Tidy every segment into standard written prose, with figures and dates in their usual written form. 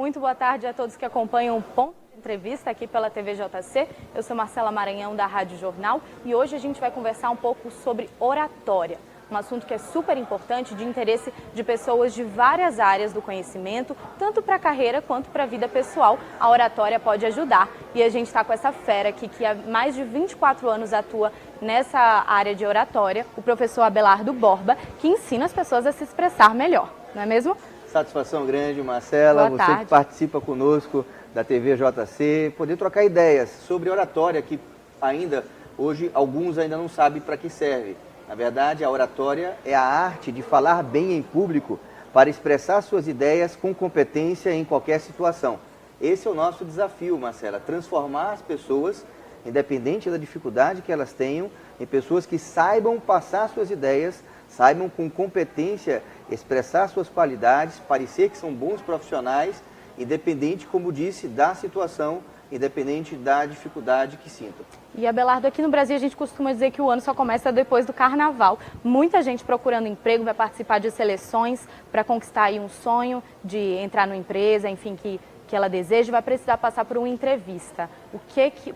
Muito boa tarde a todos que acompanham o Ponto de Entrevista aqui pela TVJC. Eu sou Marcela Maranhão, da Rádio Jornal, e hoje a gente vai conversar um pouco sobre oratória. Um assunto que é super importante, de interesse de pessoas de várias áreas do conhecimento, tanto para a carreira quanto para a vida pessoal. A oratória pode ajudar. E a gente está com essa fera aqui que há mais de 24 anos atua nessa área de oratória, o professor Abelardo Borba, que ensina as pessoas a se expressar melhor, não é mesmo? Satisfação grande, Marcela, Boa você tarde. que participa conosco da TVJC, poder trocar ideias sobre oratória, que ainda, hoje, alguns ainda não sabem para que serve. Na verdade, a oratória é a arte de falar bem em público para expressar suas ideias com competência em qualquer situação. Esse é o nosso desafio, Marcela, transformar as pessoas, independente da dificuldade que elas tenham, em pessoas que saibam passar suas ideias, saibam com competência expressar suas qualidades, parecer que são bons profissionais, independente, como disse, da situação, independente da dificuldade que sintam. E Abelardo, aqui no Brasil a gente costuma dizer que o ano só começa depois do carnaval. Muita gente procurando emprego, vai participar de seleções para conquistar aí um sonho de entrar numa empresa, enfim, que ela deseja, vai precisar passar por uma entrevista.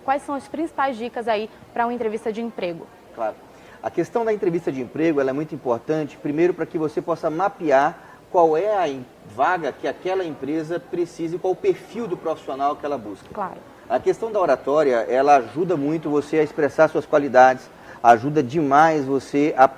Quais são as principais dicas aí para uma entrevista de emprego? Claro. A questão da entrevista de emprego ela é muito importante, primeiro para que você possa mapear qual é a vaga que aquela empresa precisa e qual o perfil do profissional que ela busca. Claro. A questão da oratória, ela ajuda muito você a expressar suas qualidades, ajuda demais você a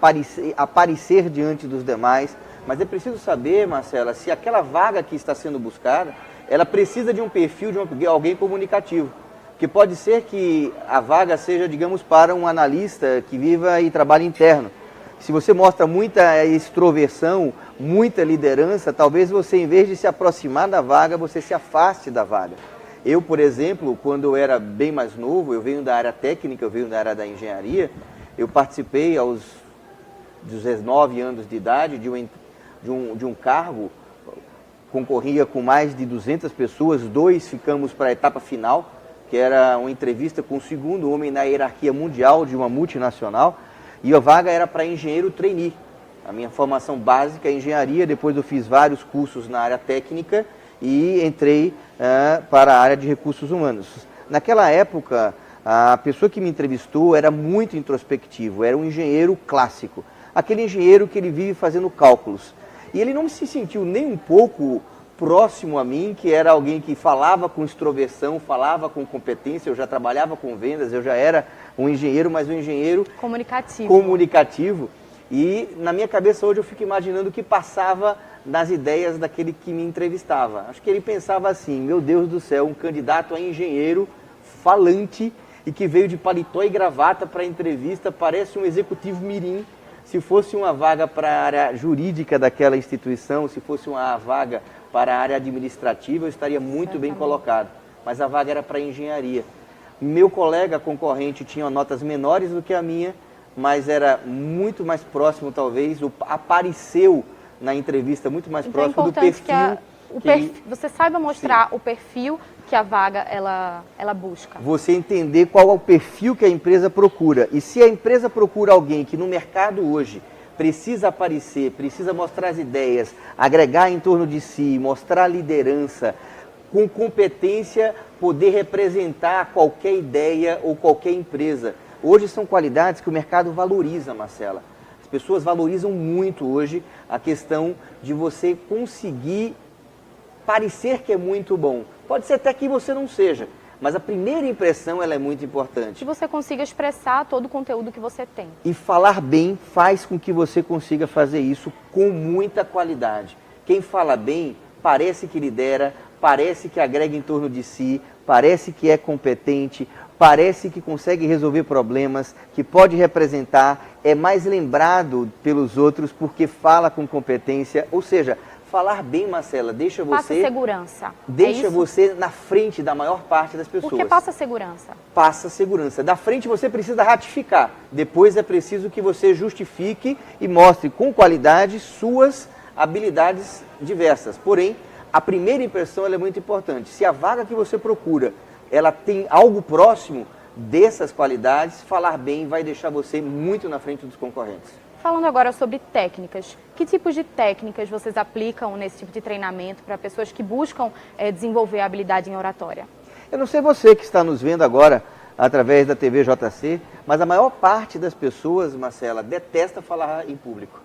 aparecer diante dos demais, mas é preciso saber, Marcela, se aquela vaga que está sendo buscada, ela precisa de um perfil de alguém comunicativo. Que pode ser que a vaga seja, digamos, para um analista que viva e trabalhe interno. Se você mostra muita extroversão, muita liderança, talvez você, em vez de se aproximar da vaga, você se afaste da vaga. Eu, por exemplo, quando eu era bem mais novo, eu venho da área técnica, eu venho da área da engenharia, eu participei aos 19 anos de idade de um cargo, concorria com mais de 200 pessoas, 2 ficamos para a etapa final, que era uma entrevista com o segundo homem na hierarquia mundial de uma multinacional, e a vaga era para engenheiro trainee. A minha formação básica é engenharia, depois eu fiz vários cursos na área técnica e entrei para a área de recursos humanos. Naquela época, a pessoa que me entrevistou era muito introspectivo, era um engenheiro clássico, aquele engenheiro que ele vive fazendo cálculos. E ele não se sentiu nem um pouco próximo a mim, que era alguém que falava com extroversão, falava com competência, eu já trabalhava com vendas, eu já era um engenheiro, mas um engenheiro comunicativo. E na minha cabeça hoje eu fico imaginando o que passava nas ideias daquele que me entrevistava. Acho que ele pensava assim, meu Deus do céu, um candidato a engenheiro falante e que veio de paletó e gravata para a entrevista, parece um executivo mirim. Se fosse uma vaga para a área jurídica daquela instituição, se fosse uma vaga para a área administrativa, eu estaria muito bem colocado. Mas a vaga era para engenharia. Meu colega concorrente tinha notas menores do que a minha, mas era muito mais próximo, talvez, apareceu na entrevista muito mais então próximo do perfil. Você saiba mostrar o perfil que a vaga ela busca. Você entender qual é o perfil que a empresa procura. E se a empresa procura alguém que no mercado hoje precisa aparecer, precisa mostrar as ideias, agregar em torno de si, mostrar liderança, com competência, poder representar qualquer ideia ou qualquer empresa. Hoje são qualidades que o mercado valoriza, Marcela. As pessoas valorizam muito hoje a questão de você conseguir parecer que é muito bom. Pode ser até que você não seja, mas a primeira impressão ela é muito importante. Que você consiga expressar todo o conteúdo que você tem. E falar bem faz com que você consiga fazer isso com muita qualidade. Quem fala bem parece que lidera, parece que agrega em torno de si, parece que é competente, parece que consegue resolver problemas, que pode representar, é mais lembrado pelos outros porque fala com competência, ou seja, falar bem, Marcela, deixa você... Passa segurança. Deixa você na frente da maior parte das pessoas. Por que passa segurança? Passa segurança. Da frente você precisa ratificar. Depois é preciso que você justifique e mostre com qualidade suas habilidades diversas. Porém, a primeira impressão ela é muito importante. Se a vaga que você procura, ela tem algo próximo dessas qualidades, falar bem vai deixar você muito na frente dos concorrentes. Falando agora sobre técnicas, que tipos de técnicas vocês aplicam nesse tipo de treinamento para pessoas que buscam desenvolver a habilidade em oratória? Eu não sei você que está nos vendo agora através da TV JC, mas a maior parte das pessoas, Marcela, detesta falar em público.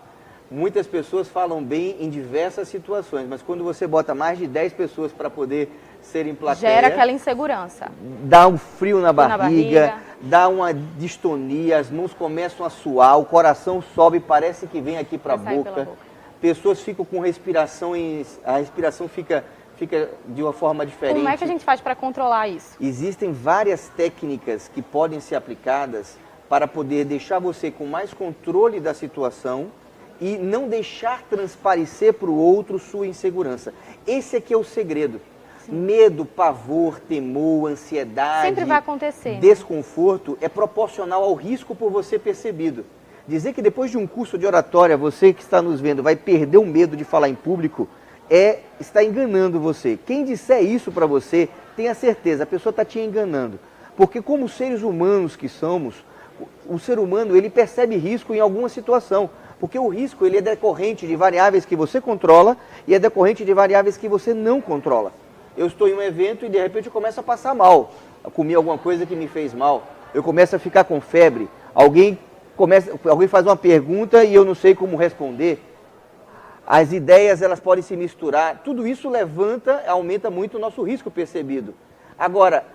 Muitas pessoas falam bem em diversas situações, mas quando você bota mais de 10 pessoas para poder ser em plateia... Gera aquela insegurança. Dá um frio na barriga, dá uma distonia, as mãos começam a suar, o coração sobe, parece que vem aqui para a boca. Pessoas ficam com respiração, a respiração fica de uma forma diferente. Como é que a gente faz para controlar isso? Existem várias técnicas que podem ser aplicadas para poder deixar você com mais controle da situação e não deixar transparecer para o outro sua insegurança. Esse aqui é o segredo. Sim. Medo, pavor, temor, ansiedade, sempre vai acontecer, desconforto, é proporcional ao risco por você percebido. Dizer que depois de um curso de oratória, você que está nos vendo vai perder o medo de falar em público, está enganando você. Quem disser isso para você, tenha certeza, a pessoa está te enganando. Porque como seres humanos que somos, o ser humano ele percebe risco em alguma situação. Porque o risco ele é decorrente de variáveis que você controla e é decorrente de variáveis que você não controla. Eu estou em um evento e de repente eu começo a passar mal. Eu comi alguma coisa que me fez mal. Eu começo a ficar com febre. Alguém faz uma pergunta e eu não sei como responder. As ideias elas podem se misturar. Tudo isso aumenta muito o nosso risco percebido. Agora,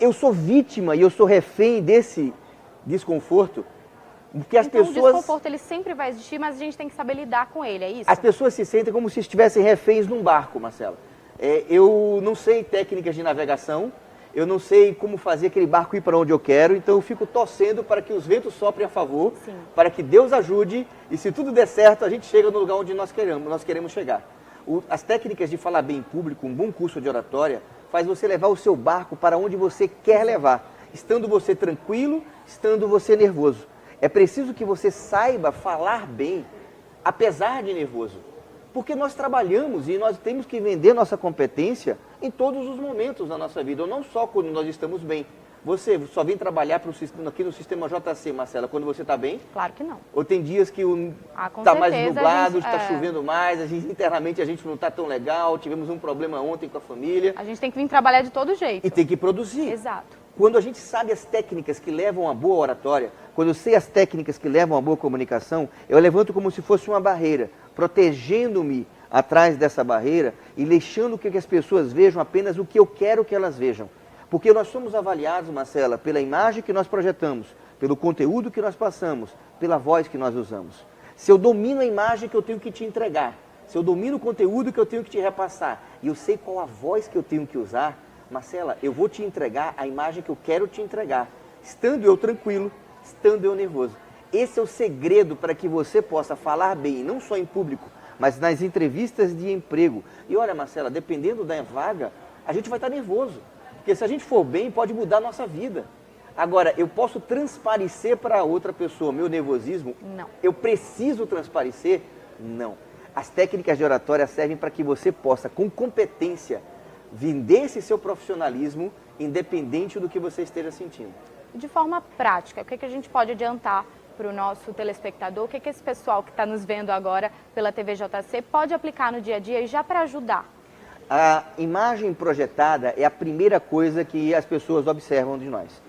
eu sou vítima e eu sou refém desse desconforto. Porque então, o desconforto ele sempre vai existir, mas a gente tem que saber lidar com ele, é isso? As pessoas se sentem como se estivessem reféns num barco, Marcela. Eu não sei técnicas de navegação, eu não sei como fazer aquele barco ir para onde eu quero, então eu fico torcendo para que os ventos soprem a favor, sim, para que Deus ajude e se tudo der certo, a gente chega no lugar onde nós queremos chegar. As técnicas de falar bem em público, um bom curso de oratória, faz você levar o seu barco para onde você quer levar, estando você tranquilo, estando você nervoso. É preciso que você saiba falar bem, apesar de nervoso. Porque nós trabalhamos e nós temos que vender nossa competência em todos os momentos da nossa vida, ou não só quando nós estamos bem. Você só vem trabalhar aqui no sistema JC, Marcela, quando você está bem? Claro que não. Ou tem dias que está mais nublado, está chovendo mais, internamente a gente não está tão legal, tivemos um problema ontem com a família. A gente tem que vir trabalhar de todo jeito. E tem que produzir. Exato. Quando a gente sabe as técnicas que levam a boa oratória, quando eu sei as técnicas que levam a boa comunicação, eu levanto como se fosse uma barreira, protegendo-me atrás dessa barreira e deixando que as pessoas vejam apenas o que eu quero que elas vejam. Porque nós somos avaliados, Marcela, pela imagem que nós projetamos, pelo conteúdo que nós passamos, pela voz que nós usamos. Se eu domino a imagem que eu tenho que te entregar, se eu domino o conteúdo que eu tenho que te repassar, e eu sei qual a voz que eu tenho que usar, Marcela, eu vou te entregar a imagem que eu quero te entregar, estando eu tranquilo, estando eu nervoso. Esse é o segredo para que você possa falar bem, não só em público, mas nas entrevistas de emprego. E olha, Marcela, dependendo da vaga, a gente vai estar nervoso. Porque se a gente for bem, pode mudar a nossa vida. Agora, eu posso transparecer para outra pessoa meu nervosismo? Não. Eu preciso transparecer? Não. As técnicas de oratória servem para que você possa, com competência, vender esse seu profissionalismo, independente do que você esteja sentindo. De forma prática, o que a gente pode adiantar para o nosso telespectador? O que esse pessoal que está nos vendo agora pela TV JC pode aplicar no dia a dia e já para ajudar? A imagem projetada é a primeira coisa que as pessoas observam de nós.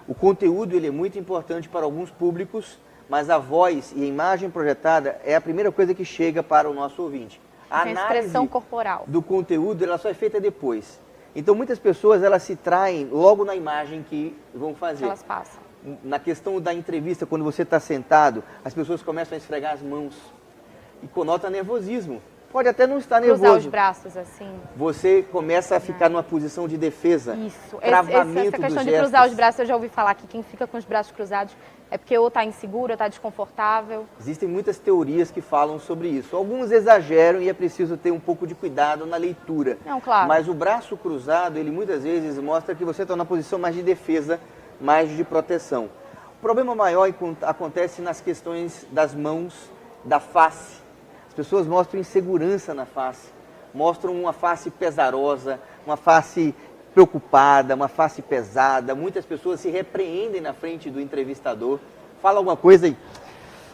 O conteúdo ele é muito importante para alguns públicos, mas a voz e a imagem projetada é a primeira coisa que chega para o nosso ouvinte. A expressão corporal do conteúdo ela só é feita depois. Então muitas pessoas elas se traem logo na imagem que vão fazer. Elas passam. Na questão da entrevista, quando você está sentado, as pessoas começam a esfregar as mãos e conota nervosismo. Pode até não estar nervoso. Cruzar os braços assim. Você começa a ficar numa posição de defesa. Isso. Travamento essa questão dos de cruzar os braços, eu já ouvi falar que quem fica com os braços cruzados é porque ou está inseguro, ou está desconfortável. Existem muitas teorias que falam sobre isso. Alguns exageram e é preciso ter um pouco de cuidado na leitura. Não, claro. Mas o braço cruzado, ele muitas vezes mostra que você está numa posição mais de defesa, mais de proteção. O problema maior acontece nas questões das mãos, da face. As pessoas mostram insegurança na face, mostram uma face pesarosa, uma face preocupada, uma face pesada. Muitas pessoas se repreendem na frente do entrevistador, fala alguma coisa e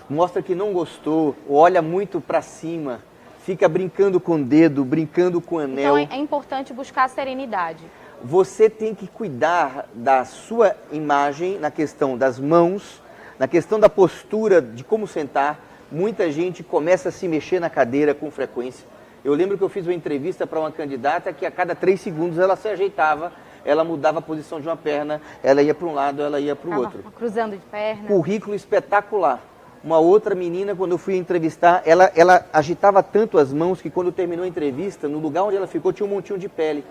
mostra que não gostou, olha muito para cima, fica brincando com o dedo, brincando com o anel. Então é importante buscar a serenidade. Você tem que cuidar da sua imagem na questão das mãos, na questão da postura, de como sentar. Muita gente começa a se mexer na cadeira com frequência. Eu lembro que eu fiz uma entrevista para uma candidata que a cada 3 segundos ela se ajeitava, ela mudava a posição de uma perna, ela ia para um lado, ela ia para o outro. Cruzando de perna. Currículo espetacular. Uma outra menina, quando eu fui entrevistar, ela agitava tanto as mãos que quando terminou a entrevista, no lugar onde ela ficou tinha um montinho de pele.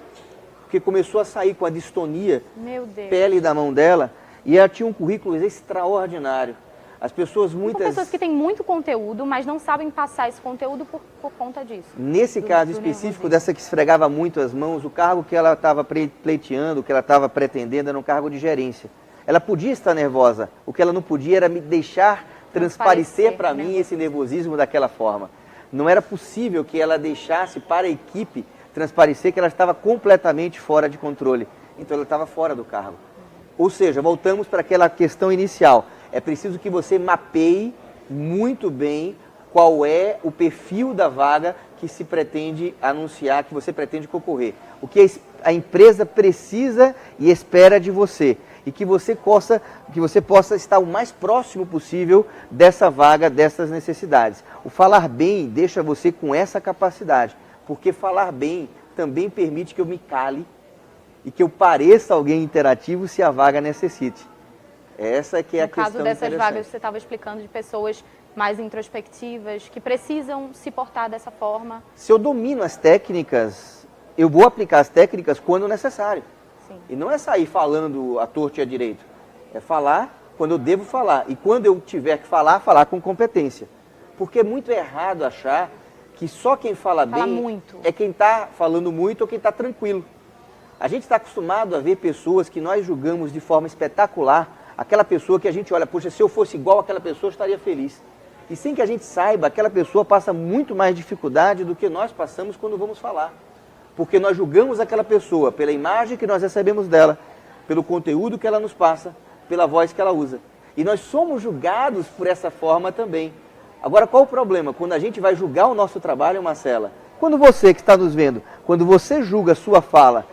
Porque começou a sair com a distonia, pele da mão dela, e ela tinha um currículo extraordinário. As pessoas muitas... São pessoas que têm muito conteúdo, mas não sabem passar esse conteúdo por conta disso. Nesse caso específico, dessa que esfregava muito as mãos, o cargo que ela estava pleiteando, que ela estava pretendendo, era um cargo de gerência. Ela podia estar nervosa, o que ela não podia era me deixar transparecer para mim esse nervosismo daquela forma. Não era possível que ela deixasse para a equipe transparecer que ela estava completamente fora de controle. Então ela estava fora do cargo. Ou seja, voltamos para aquela questão inicial. É preciso que você mapeie muito bem qual é o perfil da vaga que se pretende anunciar, que você pretende concorrer. O que a empresa precisa e espera de você. E que você possa estar o mais próximo possível dessa vaga, dessas necessidades. O falar bem deixa você com essa capacidade, porque falar bem também permite que eu me cale e que eu pareça alguém interativo se a vaga necessite. Essa que é a questão interessante. No caso dessas vagas que você estava explicando, de pessoas mais introspectivas, que precisam se portar dessa forma. Se eu domino as técnicas, eu vou aplicar as técnicas quando necessário. Sim. E não é sair falando à torta e à direita. É falar quando eu devo falar. E quando eu tiver que falar, falar com competência. Porque é muito errado achar que só quem fala bem muito é quem está falando muito ou quem está tranquilo. A gente está acostumado a ver pessoas que nós julgamos de forma espetacular, aquela pessoa que a gente olha, poxa, se eu fosse igual àquela pessoa, eu estaria feliz. E sem que a gente saiba, aquela pessoa passa muito mais dificuldade do que nós passamos quando vamos falar. Porque nós julgamos aquela pessoa pela imagem que nós recebemos dela, pelo conteúdo que ela nos passa, pela voz que ela usa. E nós somos julgados por essa forma também. Agora, qual o problema? Quando a gente vai julgar o nosso trabalho, Marcela, quando você que está nos vendo, quando você julga a sua fala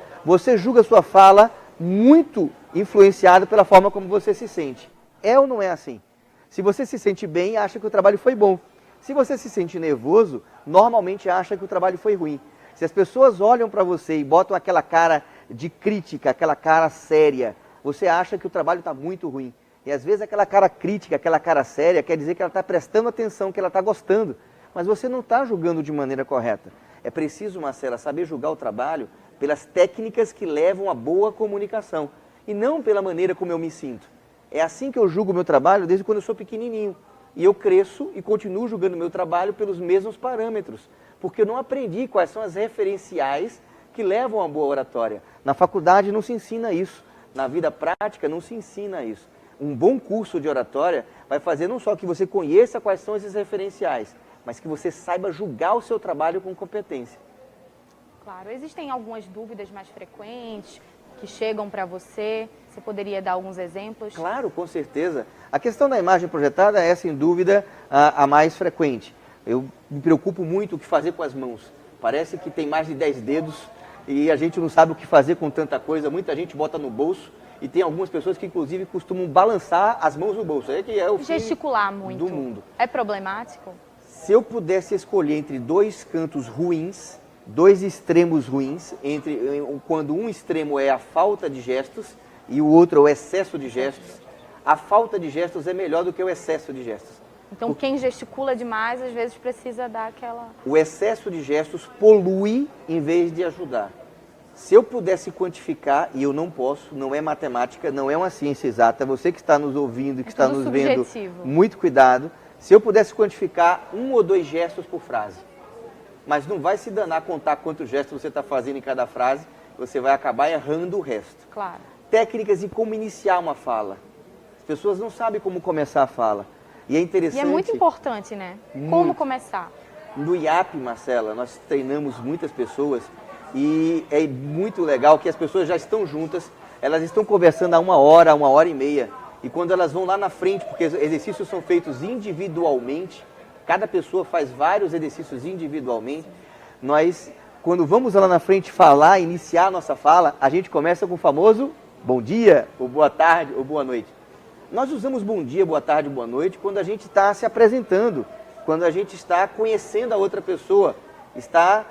muito influenciado pela forma como você se sente. É ou não é assim? Se você se sente bem, acha que o trabalho foi bom. Se você se sente nervoso, normalmente acha que o trabalho foi ruim. Se as pessoas olham para você e botam aquela cara de crítica, aquela cara séria, você acha que o trabalho está muito ruim. E às vezes aquela cara crítica, aquela cara séria, quer dizer que ela está prestando atenção, que ela está gostando. Mas você não está julgando de maneira correta. É preciso, Marcela, saber julgar o trabalho pelas técnicas que levam a boa comunicação. E não pela maneira como eu me sinto. É assim que eu julgo o meu trabalho desde quando eu sou pequenininho. E eu cresço e continuo julgando o meu trabalho pelos mesmos parâmetros. Porque eu não aprendi quais são as referenciais que levam a boa oratória. Na faculdade não se ensina isso. Na vida prática não se ensina isso. Um bom curso de oratória vai fazer não só que você conheça quais são esses referenciais, mas que você saiba julgar o seu trabalho com competência. Claro, existem algumas dúvidas mais frequentes que chegam para você? Você poderia dar alguns exemplos? Claro, com certeza. A questão da imagem projetada é, sem dúvida, a mais frequente. Eu me preocupo muito o que fazer com as mãos. Parece que tem mais de 10 dedos e a gente não sabe o que fazer com tanta coisa. Muita gente bota no bolso e tem algumas pessoas que, inclusive, costumam balançar as mãos no bolso. É que é o gesticular muito do mundo. É problemático? Se eu pudesse escolher entre dois cantos ruins, dois extremos ruins, quando um extremo é a falta de gestos e o outro é o excesso de gestos, a falta de gestos é melhor do que o excesso de gestos. Então, quem gesticula demais, às vezes precisa dar aquela... O excesso de gestos polui em vez de ajudar. Se eu pudesse quantificar, e eu não posso, não é matemática, não é uma ciência exata, você que está nos ouvindo e que está nos vendo, muito cuidado. Se eu pudesse quantificar 1 ou 2 gestos por frase, mas não vai se danar contar quantos gestos você está fazendo em cada frase, você vai acabar errando o resto. Claro. Técnicas de como iniciar uma fala. As pessoas não sabem como começar a fala. E é interessante... E é muito importante, né? Como começar. No IAP, Marcela, nós treinamos muitas pessoas e é muito legal que as pessoas já estão juntas, elas estão conversando há 1 hora, 1 hora e meia. E quando elas vão lá na frente, porque os exercícios são feitos individualmente, cada pessoa faz vários exercícios individualmente, nós, quando vamos lá na frente falar, iniciar a nossa fala, a gente começa com o famoso bom dia, ou boa tarde, ou boa noite. Nós usamos bom dia, boa tarde, boa noite quando a gente está se apresentando, quando a gente está conhecendo a outra pessoa, está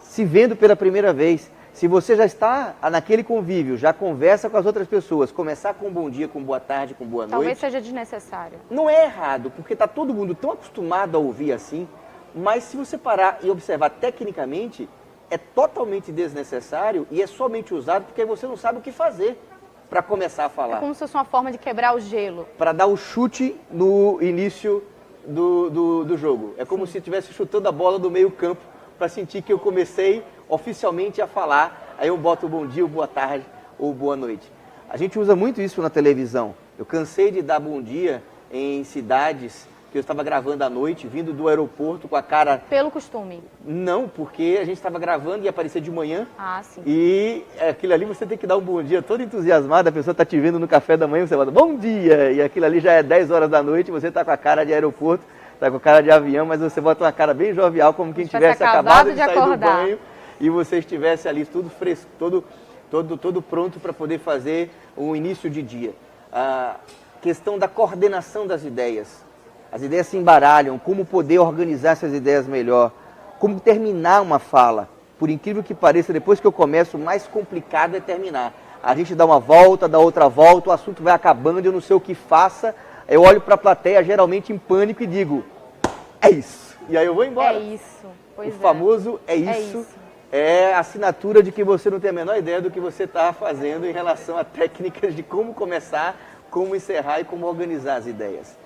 se vendo pela primeira vez. Se você já está naquele convívio, já conversa com as outras pessoas, começar com bom dia, com boa tarde, com boa noite... Talvez seja desnecessário. Não é errado, porque está todo mundo tão acostumado a ouvir assim, mas se você parar e observar tecnicamente, é totalmente desnecessário e é somente usado porque você não sabe o que fazer para começar a falar. É como se fosse uma forma de quebrar o gelo. Para dar o chute no início do jogo. É como se estivesse chutando a bola do meio campo para sentir que eu comecei oficialmente a falar. Aí eu boto o bom dia, ou boa tarde, ou boa noite. A gente usa muito isso na televisão. Eu cansei de dar bom dia em cidades que eu estava gravando à noite, vindo do aeroporto com a cara... Pelo costume? Não, porque a gente estava gravando e ia aparecer de manhã. Ah, sim. E aquilo ali você tem que dar um bom dia todo entusiasmado, a pessoa está te vendo no café da manhã, você fala bom dia, e aquilo ali já é 10 horas da noite, você está com a cara de aeroporto, está com a cara de avião, mas você bota uma cara bem jovial, como quem tivesse acabado de sair do banho e você estivesse ali tudo fresco, todo pronto para poder fazer um início de dia. A questão da coordenação das ideias. As ideias se embaralham, como poder organizar essas ideias melhor, como terminar uma fala. Por incrível que pareça, depois que eu começo, o mais complicado é terminar. A gente dá uma volta, dá outra volta, o assunto vai acabando, eu não sei o que faça. Eu olho para a plateia, geralmente em pânico, e digo, é isso. E aí eu vou embora. É isso. Pois o famoso é isso. É a assinatura de que você não tem a menor ideia do que você está fazendo em relação a técnicas de como começar, como encerrar e como organizar as ideias.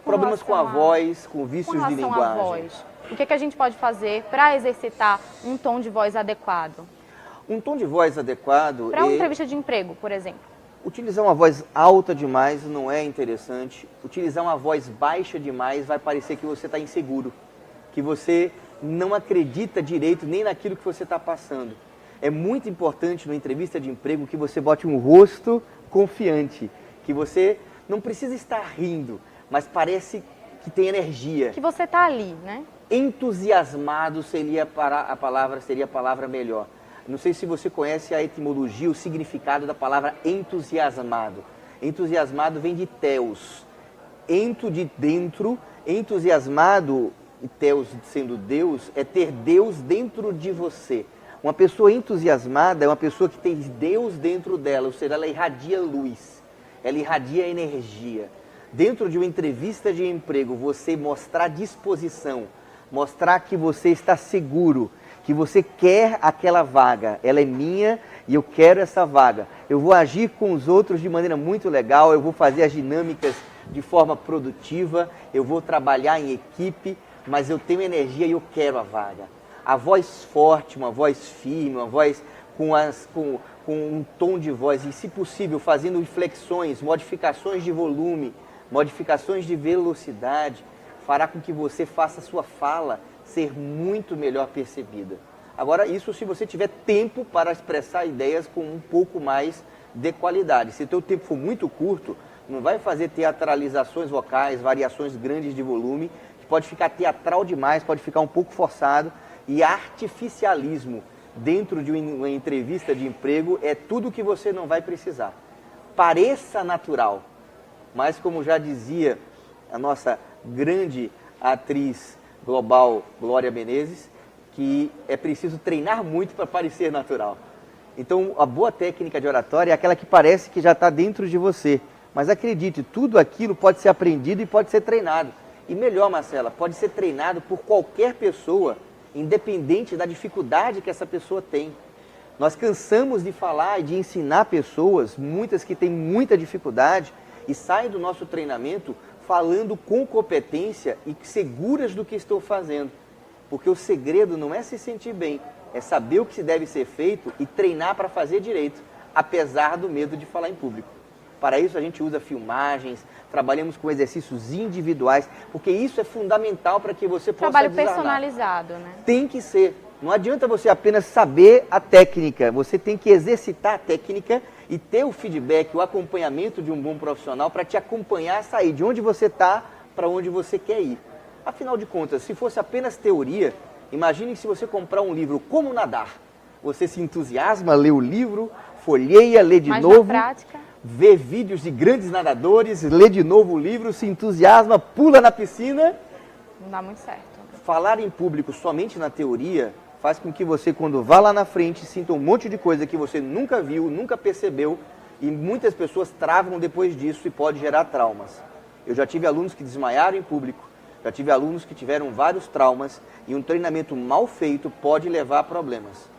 Problemas com a voz, com vícios de linguagem. Voz, o que a gente pode fazer para exercitar um tom de voz adequado? Um tom de voz adequado... Para uma entrevista de emprego, por exemplo. Utilizar uma voz alta demais não é interessante. Utilizar uma voz baixa demais vai parecer que você está inseguro. Que você não acredita direito nem naquilo que você está passando. É muito importante numa entrevista de emprego que você bote um rosto confiante. Que você não precisa estar rindo, mas parece que tem energia. Que você está ali, né? Entusiasmado seria a palavra melhor. Não sei se você conhece a etimologia, o significado da palavra entusiasmado. Entusiasmado vem de theos. Ento de dentro, entusiasmado, e theos sendo Deus, é ter Deus dentro de você. Uma pessoa entusiasmada é uma pessoa que tem Deus dentro dela, ou seja, ela irradia luz, ela irradia energia. Dentro de uma entrevista de emprego, você mostrar disposição, mostrar que você está seguro, que você quer aquela vaga, ela é minha e eu quero essa vaga. Eu vou agir com os outros de maneira muito legal, eu vou fazer as dinâmicas de forma produtiva, eu vou trabalhar em equipe, mas eu tenho energia e eu quero a vaga. A voz forte, uma voz firme, uma voz com um tom de voz e, se possível, fazendo inflexões, modificações de volume, modificações de velocidade, fará com que você faça a sua fala ser muito melhor percebida. Agora, isso se você tiver tempo para expressar ideias com um pouco mais de qualidade. Se o teu tempo for muito curto, não vai fazer teatralizações vocais, variações grandes de volume, que pode ficar teatral demais, pode ficar um pouco forçado, e artificialismo dentro de uma entrevista de emprego é tudo que você não vai precisar. Pareça natural. Mas, como já dizia a nossa grande atriz global, Glória Menezes, que é preciso treinar muito para parecer natural. Então, a boa técnica de oratória é aquela que parece que já está dentro de você. Mas acredite, tudo aquilo pode ser aprendido e pode ser treinado. E melhor, Marcela, pode ser treinado por qualquer pessoa, independente da dificuldade que essa pessoa tem. Nós cansamos de falar e de ensinar pessoas, muitas que têm muita dificuldade, e saem do nosso treinamento falando com competência e seguras do que estão fazendo. Porque o segredo não é se sentir bem, é saber o que se deve ser feito e treinar para fazer direito, apesar do medo de falar em público. Para isso a gente usa filmagens, trabalhamos com exercícios individuais, porque isso é fundamental para que você possa Trabalho desarmar. Personalizado, né? Tem que ser. Não adianta você apenas saber a técnica, você tem que exercitar a técnica e ter o feedback, o acompanhamento de um bom profissional para te acompanhar a sair de onde você está para onde você quer ir. Afinal de contas, se fosse apenas teoria, imagine se você comprar um livro Como Nadar. Você se entusiasma, lê o livro, folheia, lê de novo, na prática, vê vídeos de grandes nadadores, lê de novo o livro, se entusiasma, pula na piscina. não dá muito certo. Falar em público somente na teoria faz com que você, quando vá lá na frente, sinta um monte de coisa que você nunca viu, nunca percebeu, e muitas pessoas travam depois disso e pode gerar traumas. Eu já tive alunos que desmaiaram em público, já tive alunos que tiveram vários traumas, e um treinamento mal feito pode levar a problemas.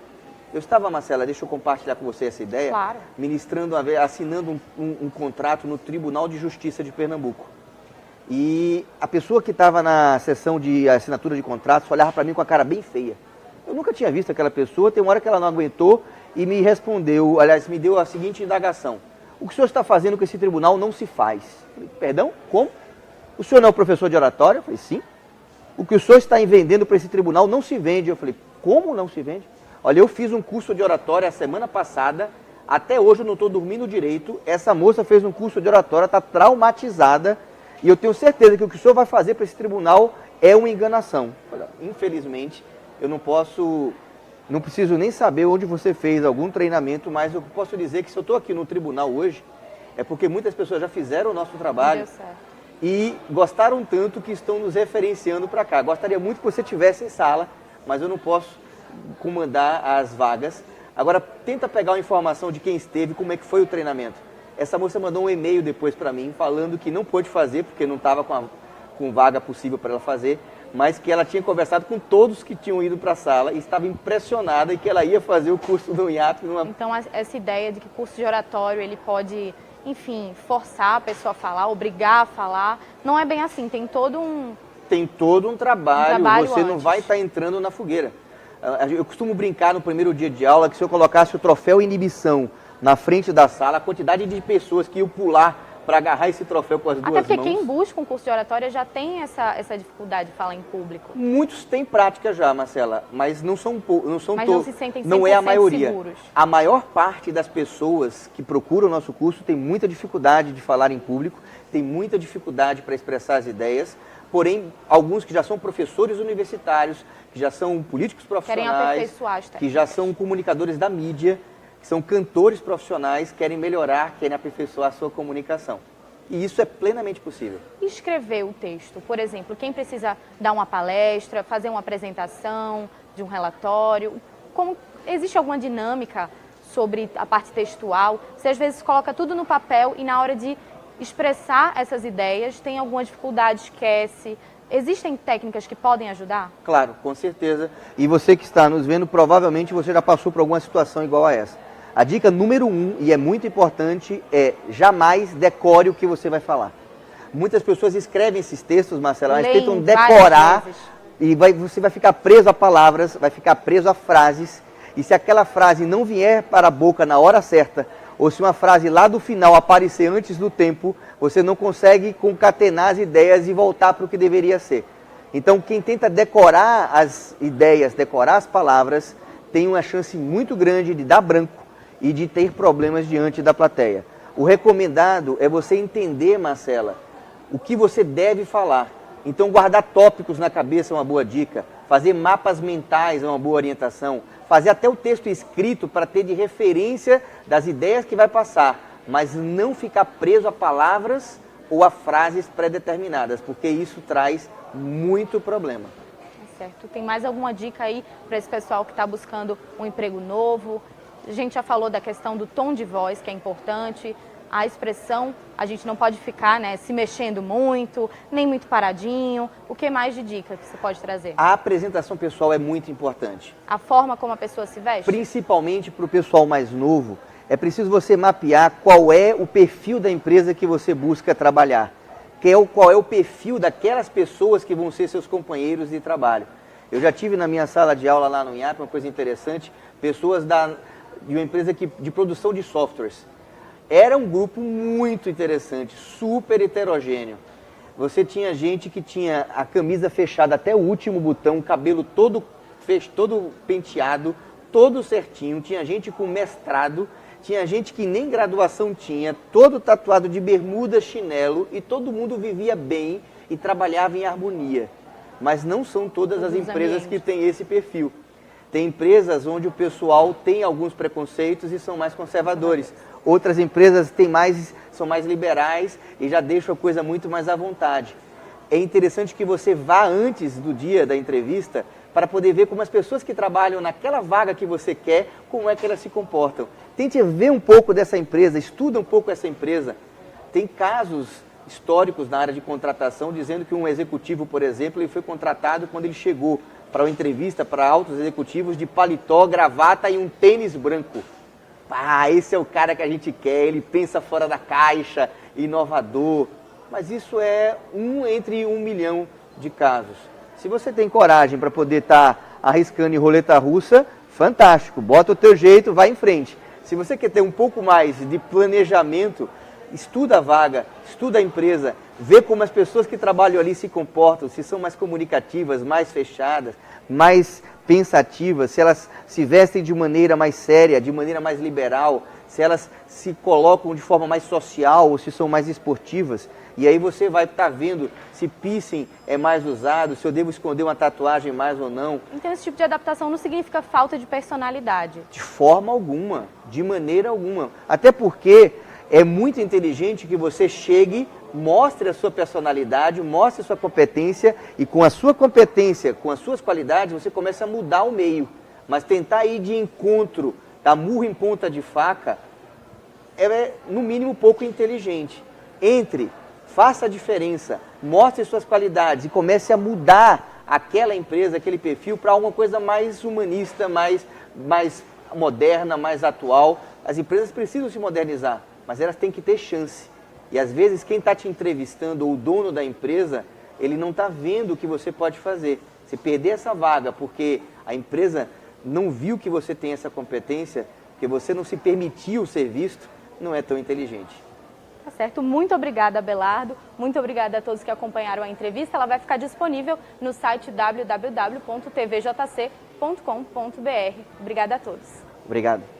Eu estava, Marcela, deixa eu compartilhar com você essa ideia, Claro. ministrando, assinando um contrato no Tribunal de Justiça de Pernambuco. E a pessoa que estava na sessão de assinatura de contratos olhava para mim com a cara bem feia. Eu nunca tinha visto aquela pessoa, tem uma hora que ela não aguentou e me respondeu, aliás, me deu a seguinte indagação. O que o senhor está fazendo com esse tribunal não se faz. Eu falei, perdão? Como? O senhor não é o professor de oratória? Eu falei, sim. O que o senhor está vendendo para esse tribunal não se vende. Eu falei, como não se vende? Olha, eu fiz um curso de oratória a semana passada, até hoje eu não estou dormindo direito. Essa moça fez um curso de oratória, está traumatizada, e eu tenho certeza que o que o senhor vai fazer para esse tribunal é uma enganação. Olha, infelizmente, eu não preciso nem saber onde você fez algum treinamento, mas eu posso dizer que se eu estou aqui no tribunal hoje, é porque muitas pessoas já fizeram o nosso trabalho e gostaram tanto que estão nos referenciando para cá. Gostaria muito que você estivesse em sala, mas eu não posso comandar as vagas. Agora, tenta pegar uma informação de quem esteve, como é que foi o treinamento. Essa moça mandou um e-mail depois para mim, falando que não pôde fazer, porque não estava com vaga possível para ela fazer, mas que ela tinha conversado com todos que tinham ido para a sala e estava impressionada e que ela ia fazer o curso do IAP. Então, essa ideia de que o curso de oratório, ele pode, enfim, forçar a pessoa a falar, obrigar a falar, não é bem assim, tem todo um trabalho, você não vai estar entrando na fogueira. Eu costumo brincar no primeiro dia de aula que se eu colocasse o troféu inibição na frente da sala, a quantidade de pessoas que iam pular para agarrar esse troféu com as duas mãos. Até porque quem busca um curso de oratória já tem essa dificuldade de falar em público. Muitos têm prática já, Marcela, mas não são todos. Não se sentem 100% não é a maioria. seguros. A maior parte das pessoas que procuram o nosso curso tem muita dificuldade de falar em público, tem muita dificuldade para expressar as ideias, porém, alguns que já são professores universitários, que já são políticos profissionais, que já são comunicadores da mídia, que são cantores profissionais, querem melhorar, querem aperfeiçoar a sua comunicação. E isso é plenamente possível. E escrever o texto, por exemplo, quem precisa dar uma palestra, fazer uma apresentação de um relatório, existe alguma dinâmica sobre a parte textual? Você às vezes coloca tudo no papel e na hora de expressar essas ideias tem alguma dificuldade, esquece. Existem técnicas que podem ajudar? Claro, com certeza. E você que está nos vendo, provavelmente você já passou por alguma situação igual a essa. A dica número 1, e é muito importante, é jamais decore o que você vai falar. Muitas pessoas escrevem esses textos, Marcela, mas tentam decorar e você vai ficar preso a palavras, vai ficar preso a frases. E se aquela frase não vier para a boca na hora certa, ou se uma frase lá do final aparecer antes do tempo, você não consegue concatenar as ideias e voltar para o que deveria ser. Então, quem tenta decorar as ideias, decorar as palavras, tem uma chance muito grande de dar branco e de ter problemas diante da plateia. O recomendado é você entender, Marcela, o que você deve falar. Então, guardar tópicos na cabeça é uma boa dica, fazer mapas mentais é uma boa orientação, fazer até o texto escrito para ter de referência das ideias que vai passar, mas não ficar preso a palavras ou a frases pré-determinadas, porque isso traz muito problema. Certo. Tem mais alguma dica aí para esse pessoal que está buscando um emprego novo? A gente já falou da questão do tom de voz, que é importante, a expressão, a gente não pode ficar se mexendo muito, nem muito paradinho. O que mais de dica que você pode trazer? A apresentação pessoal é muito importante. A forma como a pessoa se veste? Principalmente para o pessoal mais novo, é preciso você mapear qual é o perfil da empresa que você busca trabalhar, qual é o perfil daquelas pessoas que vão ser seus companheiros de trabalho. Eu já tive na minha sala de aula lá no IAP, uma coisa interessante, pessoas de uma empresa de produção de softwares. Era um grupo muito interessante, super heterogêneo. Você tinha gente que tinha a camisa fechada até o último botão, o cabelo todo penteado, todo certinho. Tinha gente com mestrado, Tinha gente que nem graduação tinha, todo tatuado de bermuda, chinelo, e todo mundo vivia bem e trabalhava em harmonia. Mas não são todas as empresas que têm esse perfil. Tem empresas onde o pessoal tem alguns preconceitos e são mais conservadores. Outras empresas são mais liberais e já deixam a coisa muito mais à vontade. É interessante que você vá antes do dia da entrevista para poder ver como as pessoas que trabalham naquela vaga que você quer, como é que elas se comportam. Tente ver um pouco dessa empresa, estuda um pouco essa empresa. Tem casos históricos na área de contratação dizendo que um executivo, por exemplo, ele foi contratado quando ele chegou para uma entrevista para altos executivos de paletó, gravata e um tênis branco. Esse é o cara que a gente quer, ele pensa fora da caixa, inovador. Mas isso é um entre 1 milhão de casos. Se você tem coragem para poder estar arriscando em roleta russa, fantástico, bota o teu jeito, vai em frente. Se você quer ter um pouco mais de planejamento, estuda a vaga, estuda a empresa, vê como as pessoas que trabalham ali se comportam, se são mais comunicativas, mais fechadas, mais pensativas, se elas se vestem de maneira mais séria, de maneira mais liberal, se elas se colocam de forma mais social ou se são mais esportivas. E aí você vai estar vendo se piercing é mais usado, se eu devo esconder uma tatuagem mais ou não. Então esse tipo de adaptação não significa falta de personalidade? De forma alguma, de maneira alguma. Até porque é muito inteligente que você chegue, mostre a sua personalidade, mostre a sua competência e com a sua competência, com as suas qualidades, você começa a mudar o meio. Mas tentar ir de encontro, dar murro em ponta de faca, é no mínimo pouco inteligente. Faça a diferença, mostre suas qualidades e comece a mudar aquela empresa, aquele perfil para uma coisa mais humanista, mais moderna, mais atual. As empresas precisam se modernizar, mas elas têm que ter chance. E às vezes quem está te entrevistando, ou o dono da empresa, ele não está vendo o que você pode fazer. Se perder essa vaga porque a empresa não viu que você tem essa competência, que você não se permitiu ser visto, não é tão inteligente. Tá certo. Muito obrigada, Abelardo. Muito obrigada a todos que acompanharam a entrevista. Ela vai ficar disponível no site www.tvjc.com.br. Obrigada a todos. Obrigado.